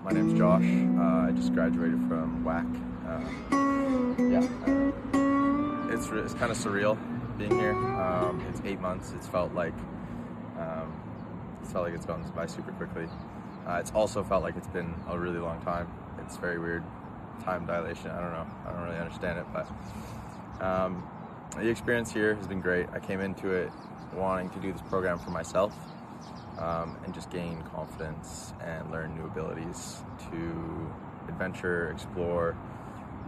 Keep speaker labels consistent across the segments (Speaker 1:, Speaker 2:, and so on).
Speaker 1: My name's Josh. I just graduated from WAC. It's kind of surreal being here. It's 8 months. It's felt like it's gone by super quickly. It's also felt like it's been a really long time. It's very weird, time dilation. I don't know. I don't really understand it, but the experience here has been great. I came into it wanting to do this program for myself and just gain confidence and learn new abilities to adventure, explore,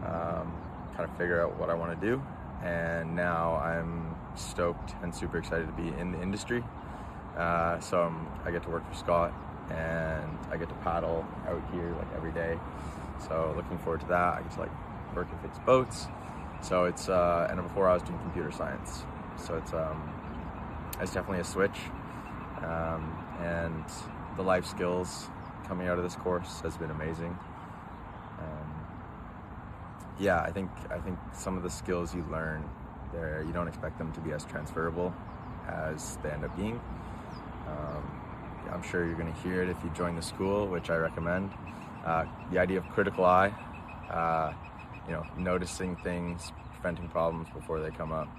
Speaker 1: kind of figure out what I want to do. And now I'm stoked and super excited to be in the industry. So I get to work for Scott and I get to paddle out here like every day. So looking forward to that. I get to like work and fix boats. So it's and before I was doing computer science. So it's definitely a switch. And the life skills coming out of this course has been amazing. I think some of the skills you learn there, you don't expect them to be as transferable as they end up being. I'm sure you're going to hear it if you join the school, which I recommend. The idea of critical eye, noticing things, preventing problems before they come up.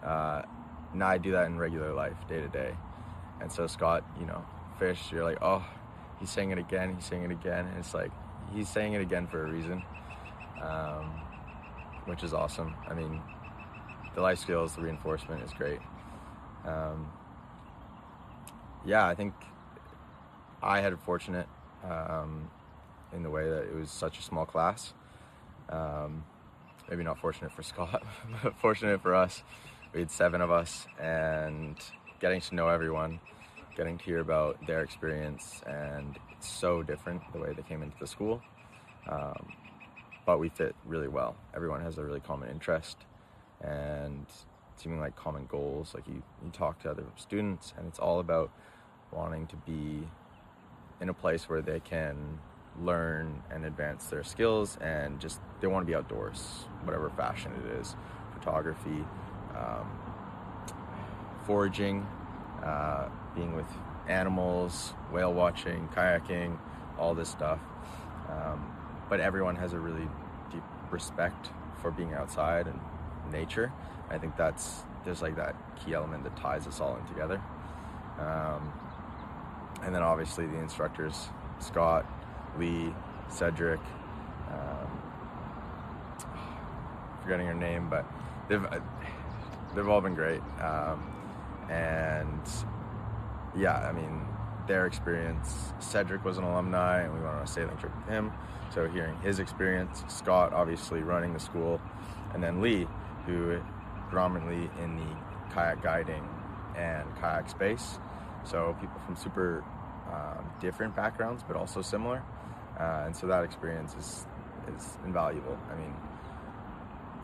Speaker 1: Now I do that in regular life, day to day. And so Scott, fish, you're like, oh, he's saying it again. And it's like, he's saying it again for a reason, which is awesome. I mean, the life skills, the reinforcement is great. I think I had it fortunate in the way that it was such a small class. Maybe not fortunate for Scott, but fortunate for us. We had 7 of us, and getting to know everyone, getting to hear about their experience, and it's so different the way they came into the school. But we fit really well. Everyone has a really common interest and seeming like common goals. Like you talk to other students, and it's all about wanting to be in a place where they can learn and advance their skills, and just they want to be outdoors, whatever fashion it is, photography, foraging, being with animals, whale watching, kayaking, all this stuff. But everyone has a really deep respect for being outside and nature. I think there's like that key element that ties us all in together. And then obviously the instructors, Scott, Lee, Cedric, forgetting her name, but they've all been great. Their experience. Cedric was an alumni, and we went on a sailing trip with him. So hearing his experience, Scott obviously running the school, and then Lee, who predominantly in the kayak guiding and kayak space. So people from super different backgrounds, but also similar. And so that experience is invaluable. I mean,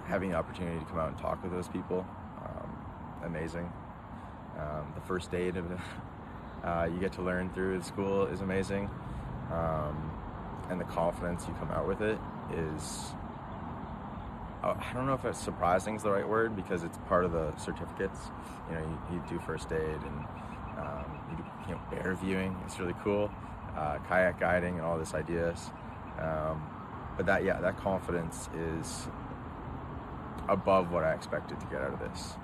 Speaker 1: having the opportunity to come out and talk with those people, amazing. The first aid of you get to learn through the school is amazing. And the confidence you come out with it is, I don't know if it's surprising is the right word, because it's part of the certificates. You do first aid, and you do bear viewing. It's really cool. Kayak guiding and all these ideas. But that confidence is above what I expected to get out of this.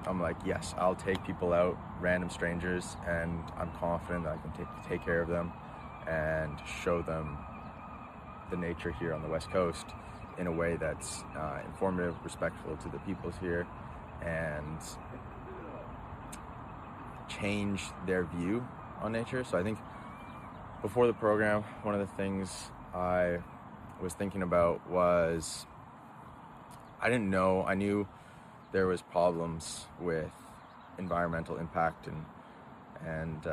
Speaker 1: I'm like, yes, I'll take people out, random strangers, and I'm confident that I can take care of them and show them the nature here on the West Coast in a way that's informative, respectful to the peoples here, and change their view on nature. So I think before the program, one of the things I was thinking about was, I knew there was problems with environmental impact and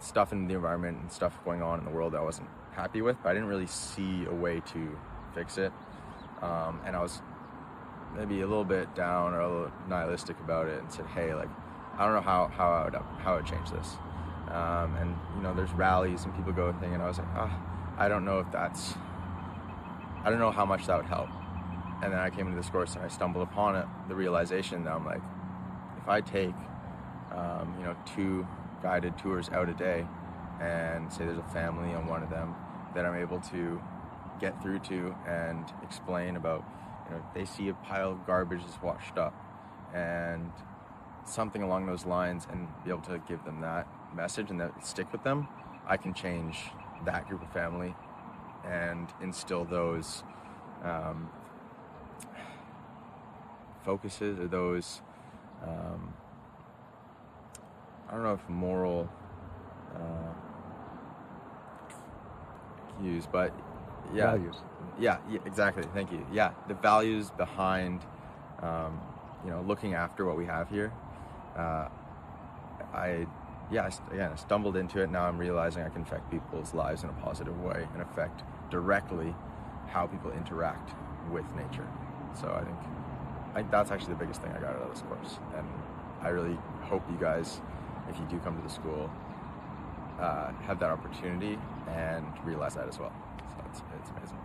Speaker 1: stuff in the environment and stuff going on in the world that I wasn't happy with, but I didn't really see a way to fix it. And I was maybe a little bit down or a little nihilistic about it, and said, hey, like, I don't know how I would change this. And there's rallies and people go and thing, and I was like, I don't know how much that would help. And then I came into this course and I stumbled upon it, the realization that I'm like, if I take 2 guided tours out a day, and say there's a family on one of them that I'm able to get through to and explain about, they see a pile of garbage that's washed up and something along those lines, and be able to give them that message and that stick with them, I can change that group of family and instill those focuses, or those I don't know if moral cues, but
Speaker 2: Values.
Speaker 1: Yeah, exactly. Thank you. Yeah, the values behind looking after what we have here. I stumbled into it. Now I'm realizing I can affect people's lives in a positive way and affect directly how people interact with nature. So I think that's actually the biggest thing I got out of this course, and I really hope you guys, if you do come to the school, have that opportunity and realize that as well. So it's amazing.